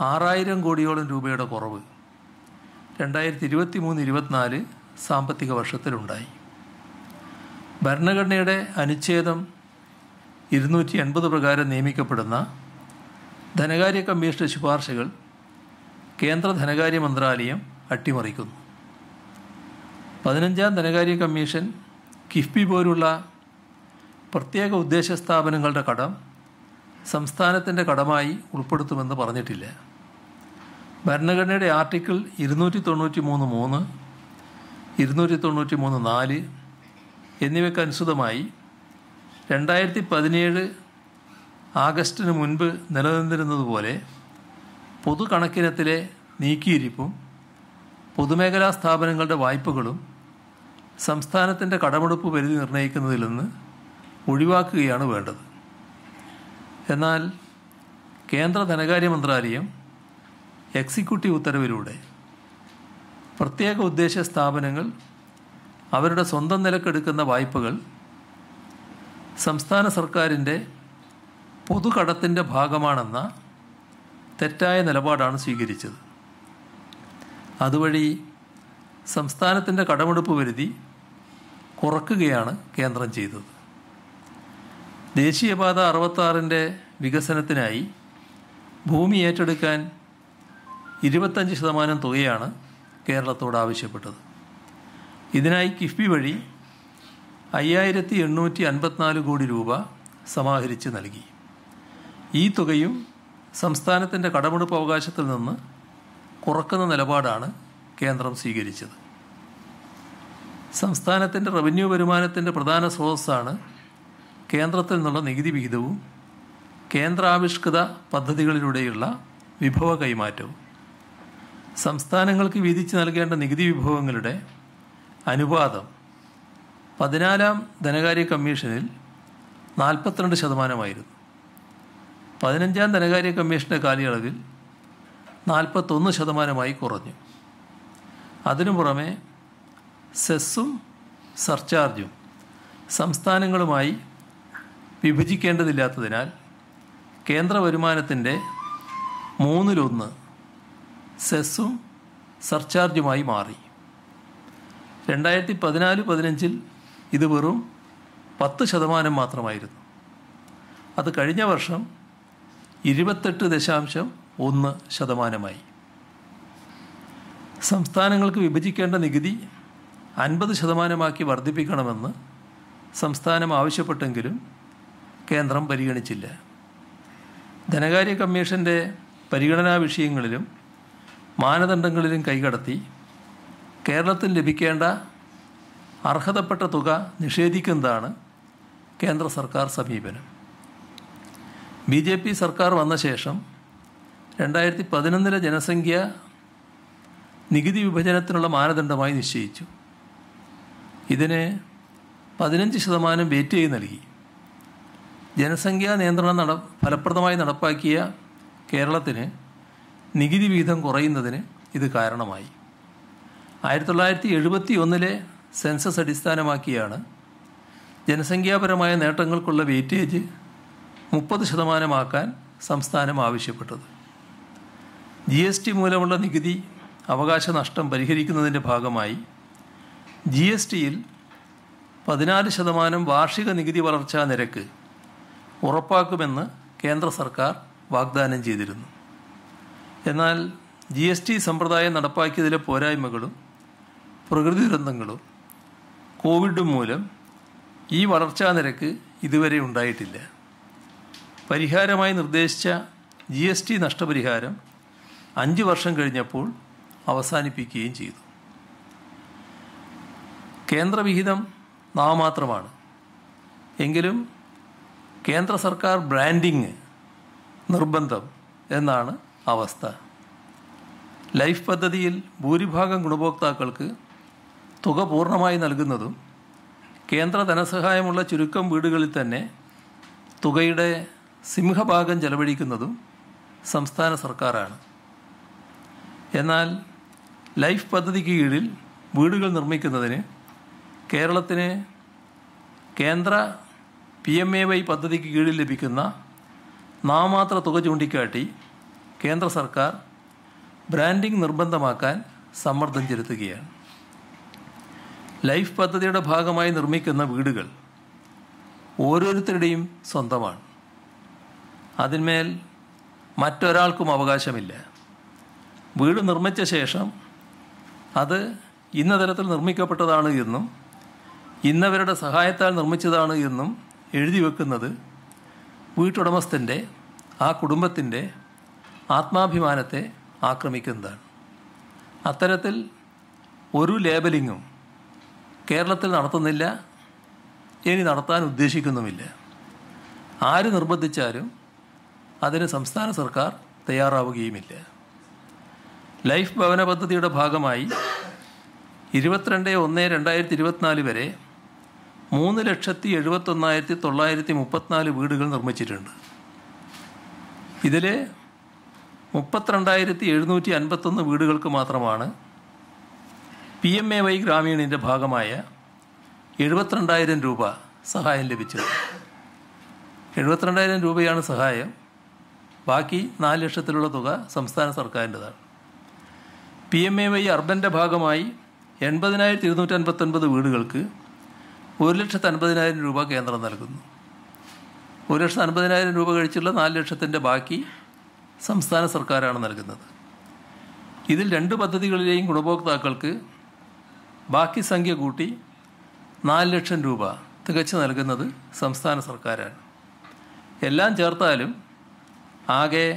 6000 കോടിയോളം രൂപയുടെ കുറവ് 2023-24 സാമ്പത്തിക വർഷത്തിലുണ്ടായി. ഭരണഘടനയുടെ അനുച്ഛേദം 280 പ്രകാരം നിയമിക്കപ്പെടുന്ന ധനകാര്യ കമ്മീഷന്റെ ശുപാർശകൾ കേന്ദ്ര ധനകാര്യ മന്ത്രാലയം അട്ടിമറിക്കുന്നു. 15ാം ധനകാര്യ കമ്മീഷൻ കിഫ്ബി പോലുള്ള പ്രത്യേക ഉദ്ദേശ സ്ഥാപനങ്ങളുടെ കടം സംസ്ഥാനത്തിൻ്റെ കടമായി ഉൾപ്പെടുത്തുമെന്ന് പറഞ്ഞിട്ടില്ല. ഭരണഘടനയുടെ ആർട്ടിക്കിൾ 293(3), 293(4) എന്നിവയ്ക്ക് അനുസൃതമായി 2017 ആഗസ്റ്റിന് മുൻപ് നിലനിന്നിരുന്നതുപോലെ പൊതു കണക്കിനത്തിലെ നീക്കിയിരിപ്പും പൊതുമേഖലാ സ്ഥാപനങ്ങളുടെ വായ്പകളും സംസ്ഥാനത്തിൻ്റെ കടമെടുപ്പ് പരിധി നിർണ്ണയിക്കുന്നതിൽ നിന്ന് ഒഴിവാക്കുകയാണ് വേണ്ടത്. എന്നാൽ കേന്ദ്ര ധനകാര്യ മന്ത്രാലയം എക്സിക്യൂട്ടീവ് ഉത്തരവിലൂടെ പ്രത്യേക ഉദ്ദേശ സ്ഥാപനങ്ങൾ അവരുടെ സ്വന്തം നിലക്കെടുക്കുന്ന വായ്പകൾ സംസ്ഥാന സർക്കാരിൻ്റെ പൊതുകടത്തിൻ്റെ ഭാഗമാണെന്ന തെറ്റായ നിലപാടാണ് സ്വീകരിച്ചത്. അതുവഴി സംസ്ഥാനത്തിൻ്റെ കടമെടുപ്പ് പരിധി കുറയ്ക്കുകയാണ് കേന്ദ്രം ചെയ്തത്. ദേശീയപാത 66ൻ്റെ വികസനത്തിനായി ഭൂമി ഏറ്റെടുക്കാൻ 25% തുകയാണ് കേരളത്തോട് ആവശ്യപ്പെട്ടത്. ഇതിനായി കിഫ്ബി വഴി 5854 കോടി രൂപ സമാഹരിച്ച് നൽകി. ഈ തുകയും സംസ്ഥാനത്തിൻ്റെ കടമെടുപ്പ് അവകാശത്തിൽ നിന്ന് കുറക്കുന്ന നിലപാടാണ് കേന്ദ്രം സ്വീകരിച്ചത്. സംസ്ഥാനത്തിൻ്റെ റവന്യൂ വരുമാനത്തിൻ്റെ പ്രധാന സ്രോതസ്സാണ് കേന്ദ്രത്തിൽ നിന്നുള്ള നികുതി വിഹിതവും കേന്ദ്രാവിഷ്കൃത പദ്ധതികളിലൂടെയുള്ള വിഭവ കൈമാറ്റവും. സംസ്ഥാനങ്ങൾക്ക് വീതിച്ച് നൽകേണ്ട നികുതി വിഭവങ്ങളുടെ അനുപാതം 14ാം ധനകാര്യ കമ്മീഷനിൽ 42%. 15ാം ധനകാര്യ കമ്മീഷൻ്റെ കാലയളവിൽ 41% കുറഞ്ഞു. അതിനു പുറമെ സെസ്സും സർചാർജും സംസ്ഥാനങ്ങളുമായി വിഭജിക്കേണ്ടതില്ലാത്തതിനാൽ കേന്ദ്ര വരുമാനത്തിൻ്റെ 1/3 സെസ്സും സർചാർജുമായി മാറി. 2014-15 ഇത് വെറും 10% മാത്രമായിരുന്നു. അത് കഴിഞ്ഞ വർഷം 28.1%. സംസ്ഥാനങ്ങൾക്ക് വിഭജിക്കേണ്ട നികുതി 50% വർദ്ധിപ്പിക്കണമെന്ന് സംസ്ഥാനം ആവശ്യപ്പെട്ടെങ്കിലും കേന്ദ്രം പരിഗണിച്ചില്ല. ധനകാര്യ കമ്മീഷൻ്റെ പരിഗണനാ വിഷയങ്ങളിലും മാനദണ്ഡങ്ങളിലും കൈകടത്തി കേരളത്തിന് ലഭിക്കേണ്ട അർഹതപ്പെട്ട തുക നിഷേധിക്കുന്നതാണ് കേന്ദ്ര സർക്കാർ സമീപനം. BJP സർക്കാർ വന്ന ശേഷം 2011 ജനസംഖ്യ നികുതി വിഭജനത്തിനുള്ള മാനദണ്ഡമായി നിശ്ചയിച്ചു. ഇതിന് 15% വെയിറ്റേജ് നൽകി. ജനസംഖ്യാ നിയന്ത്രണം ഫലപ്രദമായി നടപ്പാക്കിയ കേരളത്തിന് നികുതി വിഹിതം കുറയുന്നതിന് ഇത് കാരണമായി. 1971 സെൻസസ് അടിസ്ഥാനമാക്കിയാണ് ജനസംഖ്യാപരമായ നേട്ടങ്ങൾക്കുള്ള വെയിറ്റേജ് 30% സംസ്ഥാനം ആവശ്യപ്പെട്ടത്. GST മൂലമുള്ള നികുതി അവകാശ നഷ്ടം പരിഹരിക്കുന്നതിൻ്റെ ഭാഗമായി GSTയിൽ 14% വാർഷിക നികുതി വളർച്ചാ നിരക്ക് ഉറപ്പാക്കുമെന്ന് കേന്ദ്ര സർക്കാർ വാഗ്ദാനം ചെയ്തിരുന്നു. എന്നാൽ GST സമ്പ്രദായം നടപ്പാക്കിയതിലെ പോരായ്മകളും പ്രകൃതി ദുരന്തങ്ങളും കോവിഡും മൂലം ഈ വളർച്ചാ നിരക്ക് ഇതുവരെ ഉണ്ടായിട്ടില്ല. പരിഹാരമായി നിർദ്ദേശിച്ച GST നഷ്ടപരിഹാരം 5 വർഷം കഴിഞ്ഞപ്പോൾ അവസാനിപ്പിക്കുകയും ചെയ്തു. കേന്ദ്രവിഹിതം നാമമാത്രമാണ്. എങ്കിലും കേന്ദ്ര സർക്കാർ ബ്രാൻഡിങ് നിർബന്ധം എന്നാണ് അവസ്ഥ. ലൈഫ് പദ്ധതിയിൽ ഭൂരിഭാഗം ഗുണഭോക്താക്കൾക്ക് തുക പൂർണ്ണമായി നൽകുന്നതും കേന്ദ്ര ധനസഹായമുള്ള ചുരുക്കം വീടുകളിൽ തന്നെ തുകയുടെ സിംഹഭാഗം ചെലവഴിക്കുന്നതും സംസ്ഥാന സർക്കാരാണ്. എന്നാൽ ലൈഫ് പദ്ധതിക്ക് കീഴിൽ വീടുകൾ നിർമ്മിക്കുന്നതിന് കേരളത്തിന് കേന്ദ്ര PMAY പദ്ധതിക്ക് കീഴിൽ ലഭിക്കുന്ന നാമമാത്ര തുക ചൂണ്ടിക്കാട്ടി കേന്ദ്ര സർക്കാർ ബ്രാൻഡിംഗ് നിർബന്ധമാക്കാൻ സമ്മർദ്ദം ചെലുത്തുകയാണ്. ലൈഫ് പദ്ധതിയുടെ ഭാഗമായി നിർമ്മിക്കുന്ന വീടുകൾ ഓരോരുത്തരുടെയും സ്വന്തമാണ്. അതിന്മേൽ മറ്റൊരാൾക്കും അവകാശമില്ല. വീട് നിർമ്മിച്ച ശേഷം അത് ഇന്ന തരത്തിൽ നിർമ്മിക്കപ്പെട്ടതാണ് എന്നും ഇന്നവരുടെ സഹായത്താൽ നിർമ്മിച്ചതാണ് എന്നും എഴുതി വെക്കുന്നത് വീട്ടുടമസ്ഥൻ്റെ, ആ കുടുംബത്തിൻ്റെ ആത്മാഭിമാനത്തെ ആക്രമിക്കുന്നതാണ്. അത്തരത്തിൽ ഒരു ലേബലിങ്ങും കേരളത്തിൽ നടത്തുന്നില്ല, ഇനി നടത്താൻ ഉദ്ദേശിക്കുന്നുമില്ല. ആര് നിർബന്ധിച്ചാലും അതിന് സംസ്ഥാന സർക്കാർ തയ്യാറാവുകയുമില്ല. ലൈഫ് ഭവന പദ്ധതിയുടെ ഭാഗമായി 22/1/2024 വരെ 3,71,934 വീടുകൾ നിർമ്മിച്ചിട്ടുണ്ട്. ഇതിൽ 32,751 വീടുകൾക്ക് മാത്രമാണ് PMAY ഗ്രാമീണിൻ്റെ ഭാഗമായ 72,000 രൂപ സഹായം ലഭിച്ചത്. 72,000 രൂപയാണ് സഹായം. ബാക്കി 4 ലക്ഷത്തിലുള്ള തുക സംസ്ഥാന സർക്കാരിൻ്റെതാണ്. PMAY അർബൻ്റെ ഭാഗമായി 80,259 വീടുകൾക്ക് 1,50,000 രൂപ കേന്ദ്രം നൽകുന്നു. 1,50,000 രൂപ കഴിച്ചുള്ള 4 ലക്ഷത്തിൻ്റെ ബാക്കി സംസ്ഥാന സർക്കാരാണ് നൽകുന്നത്. ഇതിൽ 2 പദ്ധതികളിലെയും ഗുണഭോക്താക്കൾക്ക് ബാക്കി സംഖ്യ കൂട്ടി 4 ലക്ഷം രൂപ തികച്ചു നൽകുന്നത് സംസ്ഥാന സർക്കാരാണ്. എല്ലാം ചേർത്താലും ആകെ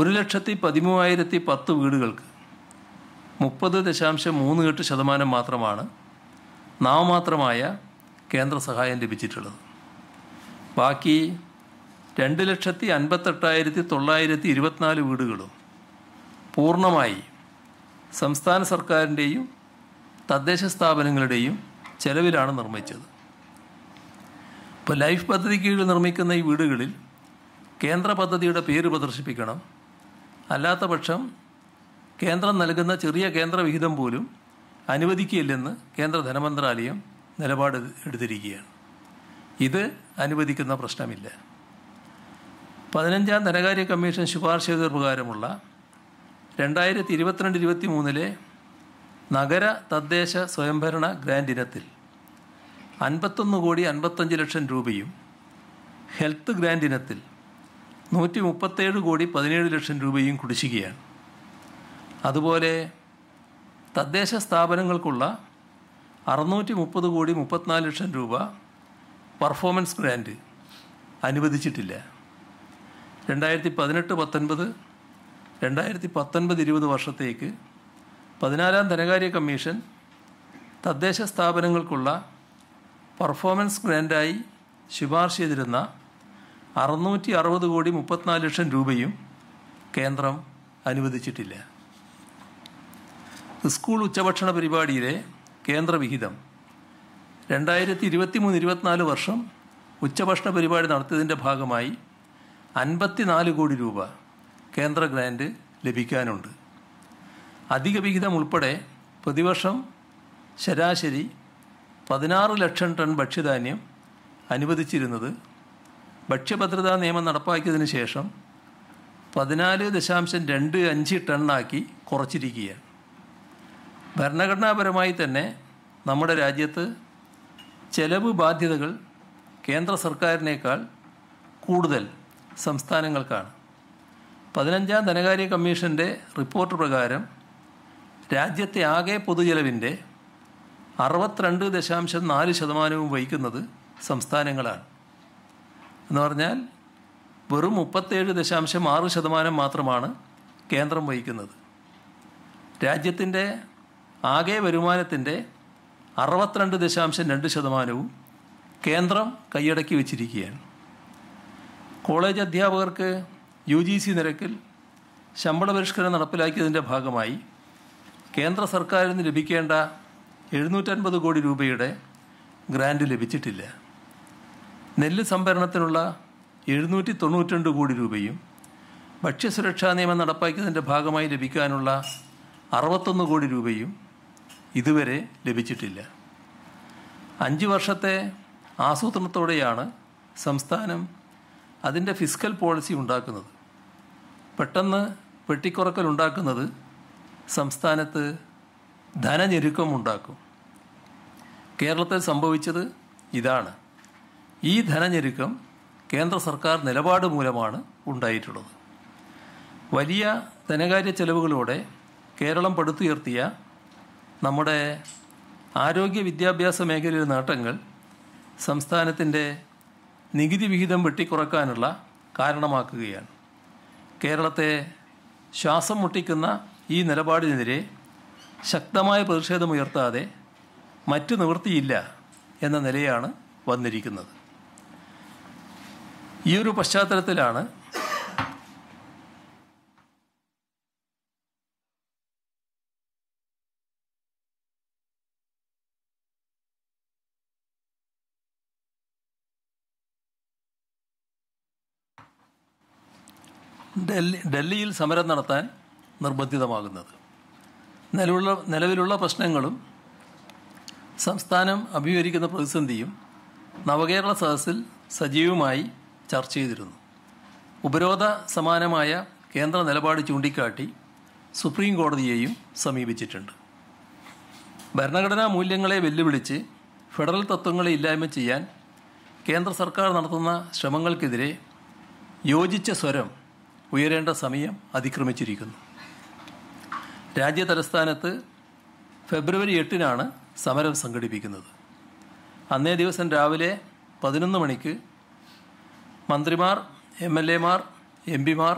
1,13,1010 വീടുകൾക്ക് 30.38% മാത്രമാണ് നാമമാത്രമായ കേന്ദ്ര സഹായം ലഭിച്ചിട്ടുള്ളത്. ബാക്കി 2,58,924 വീടുകളും പൂർണ്ണമായി സംസ്ഥാന സർക്കാരിൻ്റെയും തദ്ദേശ സ്ഥാപനങ്ങളുടെയും ചെലവിലാണ് നിർമ്മിച്ചത്. ഇപ്പോൾ ലൈഫ് പദ്ധതി കീഴിൽ നിർമ്മിക്കുന്ന ഈ വീടുകളിൽ കേന്ദ്ര പദ്ധതിയുടെ പേര് പ്രദർശിപ്പിക്കണം. അല്ലാത്ത പക്ഷം കേന്ദ്രം നൽകുന്ന ചെറിയ കേന്ദ്ര വിഹിതം പോലും അനുവദിക്കില്ലെന്ന് കേന്ദ്ര ധനമന്ത്രാലയം നിലപാട് എടുത്തിരിക്കുകയാണ്. ഇത് അനുവദിക്കുന്ന പ്രശ്നമില്ല. 15ാം ധനകാര്യ കമ്മീഷൻ ശുപാർശ ചെയ്ത പ്രകാരമുള്ള 2022-23 നഗര തദ്ദേശ സ്വയംഭരണ ഗ്രാൻഡ് ഇനത്തിൽ 51,55,00,000 രൂപയും ഹെൽത്ത് ഗ്രാൻഡ് ഇനത്തിൽ 137,17,00,000 രൂപയും കുടിശ്ശികയാണ്. അതുപോലെ തദ്ദേശ സ്ഥാപനങ്ങൾക്കുള്ള 630,34,00,000 രൂപ പെർഫോമൻസ് ഗ്രാൻഡ് അനുവദിച്ചിട്ടില്ല. 2018-19, 2019-20 വർഷത്തേക്ക് 14ാം ധനകാര്യ കമ്മീഷൻ തദ്ദേശ സ്ഥാപനങ്ങൾക്കുള്ള പെർഫോമൻസ് ഗ്രാൻഡായി ശുപാർശ ചെയ്തിരുന്ന 660,34,00,000 രൂപയും കേന്ദ്രം അനുവദിച്ചിട്ടില്ല. സ്കൂൾ ഉച്ചഭക്ഷണ പരിപാടിയിലെ കേന്ദ്ര വിഹിതം 2023-24 വർഷം ഉച്ചഭക്ഷണ പരിപാടി നടത്തിയതിൻ്റെ ഭാഗമായി 54 കോടി രൂപ കേന്ദ്ര ഗ്രാൻഡ് ലഭിക്കാനുണ്ട്. അധിക വിഹിതം ഉൾപ്പെടെ പ്രതിവർഷം ശരാശരി 16 ലക്ഷം ടൺ ഭക്ഷ്യധാന്യം അനുവദിച്ചിരുന്നത് ഭക്ഷ്യഭദ്രതാ നിയമം നടപ്പാക്കിയതിന് ശേഷം 14.25 ടണ്ണാക്കി കുറച്ചിരിക്കുകയാണ്. ഭരണഘടനാപരമായി തന്നെ നമ്മുടെ രാജ്യത്ത് ചെലവ് ബാധ്യതകൾ കേന്ദ്ര സർക്കാരിനേക്കാൾ കൂടുതൽ സംസ്ഥാനങ്ങൾക്കാണ്. 15ാം ധനകാര്യ കമ്മീഷൻ്റെ റിപ്പോർട്ട് പ്രകാരം രാജ്യത്തെ ആകെ പൊതുചെലവിൻ്റെ 62.4% വഹിക്കുന്നത് സംസ്ഥാനങ്ങളാണ്. എന്ന് പറഞ്ഞാൽ വെറും 37.6% മാത്രമാണ് കേന്ദ്രം വഹിക്കുന്നത്. രാജ്യത്തിൻ്റെ ആകെ വരുമാനത്തിൻ്റെ 62.2% കേന്ദ്രം കൈയടക്കി വച്ചിരിക്കുകയാണ്. കോളേജ് അധ്യാപകർക്ക് UGC നിരക്കിൽ ശമ്പള പരിഷ്കരണം നടപ്പിലാക്കിയതിൻ്റെ ഭാഗമായി കേന്ദ്ര സർക്കാരിൽ നിന്ന് ലഭിക്കേണ്ട 750 കോടി രൂപയുടെ ഗ്രാൻഡ് ലഭിച്ചിട്ടില്ല. നെല്ല് സംഭരണത്തിനുള്ള 792 കോടി രൂപയും ഭക്ഷ്യസുരക്ഷാ നിയമം നടപ്പാക്കിയതിൻ്റെ ഭാഗമായി ലഭിക്കാനുള്ള 61 കോടി രൂപയും ഇതുവരെ ലഭിച്ചിട്ടില്ല. 5 വർഷത്തെ ആസൂത്രണത്തോടെയാണ് സംസ്ഥാനം അതിൻ്റെ ഫിസ്ക്കൽ പോളിസി ഉണ്ടാക്കുന്നത്. പെട്ടെന്ന് വെട്ടിക്കുറക്കലുണ്ടാക്കുന്നത് സംസ്ഥാനത്ത് ധനഞെരുക്കം ഉണ്ടാക്കും. കേരളത്തിൽ സംഭവിച്ചത് ഇതാണ്. ഈ ധനഞെരുക്കം കേന്ദ്ര സർക്കാർ നിലപാട് മൂലമാണ് ഉണ്ടായിട്ടുള്ളത്. വലിയ ധനകാര്യ ചെലവുകളോടെ കേരളം പടുത്തുയർത്തിയ നമ്മുടെ ആരോഗ്യ വിദ്യാഭ്യാസ മേഖലയിലെ നേട്ടങ്ങൾ സംസ്ഥാനത്തിൻ്റെ നികുതി വിഹിതം വെട്ടിക്കുറക്കാനുള്ള കാരണമാക്കുകയാണ്. കേരളത്തെ ശ്വാസം മുട്ടിക്കുന്ന ഈ നിലപാടിനെതിരെ ശക്തമായ പ്രതിഷേധമുയർത്താതെ മറ്റു നിവൃത്തിയില്ല എന്ന നിലയാണ് വന്നിരിക്കുന്നത്. ഈ ഒരു പശ്ചാത്തലത്തിലാണ് ഡൽഹിയിൽ സമരം നടത്താൻ നിർബന്ധിതമാകുന്നത്. നിലവിലുള്ള പ്രശ്നങ്ങളും സംസ്ഥാനം അഭിമുഖീകരിക്കുന്ന പ്രതിസന്ധിയും നവകേരള സദസ്സിൽ സജീവമായി ചർച്ച ചെയ്തിരുന്നു. ഉപരോധ സമാനമായ കേന്ദ്ര നിലപാട് ചൂണ്ടിക്കാട്ടി സുപ്രീം കോടതിയെയും സമീപിച്ചിട്ടുണ്ട്. ഭരണഘടനാ മൂല്യങ്ങളെ വെല്ലുവിളിച്ച് ഫെഡറൽ തത്വങ്ങളെ ഇല്ലായ്മ ചെയ്യാൻ കേന്ദ്ര സർക്കാർ നടത്തുന്ന ശ്രമങ്ങൾക്കെതിരെ യോജിച്ച സ്വരം ഉയരേണ്ട സമയം അതിക്രമിച്ചിരിക്കുന്നു. രാജ്യതലസ്ഥാനത്ത് ഫെബ്രുവരി 8-നാണ് സമരം സംഘടിപ്പിക്കുന്നത്. അന്നേ ദിവസം രാവിലെ 11 മണിക്ക് മന്ത്രിമാർ, MLA-മാർ, MP-മാർ,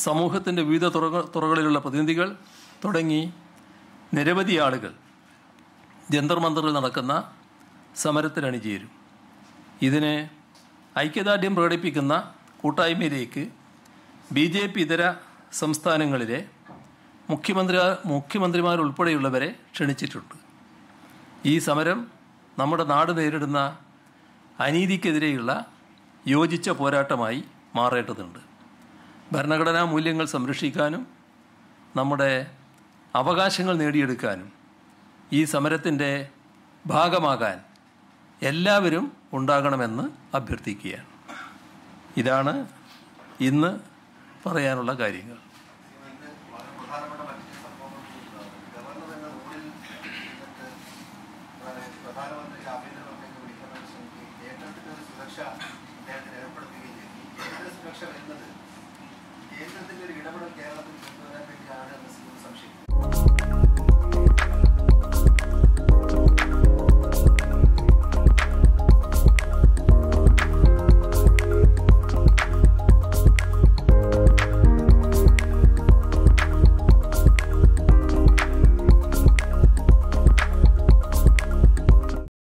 സമൂഹത്തിൻ്റെ വിവിധ തുറകളിലുള്ള പ്രതിനിധികൾ തുടങ്ങി നിരവധി ആളുകൾ ജന്തർ മന്ദറിൽ നടക്കുന്ന സമരത്തിൽ അണിചേരും. ഇതിന് ഐക്യദാർഢ്യം പ്രകടിപ്പിക്കുന്ന കൂട്ടായ്മയിലേക്ക് BJP ഇതര സംസ്ഥാനങ്ങളിലെ മുഖ്യമന്ത്രിമാരുൾപ്പെടെയുള്ളവരെ ക്ഷണിച്ചിട്ടുണ്ട്. ഈ സമരം നമ്മുടെ നാട് നേരിടുന്ന അനീതിക്കെതിരെയുള്ള യോജിച്ച പോരാട്ടമായി മാറേണ്ടതുണ്ട്. ഭരണഘടനാ മൂല്യങ്ങൾ സംരക്ഷിക്കാനും നമ്മുടെ അവകാശങ്ങൾ നേടിയെടുക്കാനും ഈ സമരത്തിൻ്റെ ഭാഗമാകാൻ എല്ലാവരും ഉണ്ടാകണമെന്ന് അഭ്യർത്ഥിക്കുകയാണ്. ഇതാണ് ഇന്ന് പറയാനുള്ള കാര്യങ്ങൾ.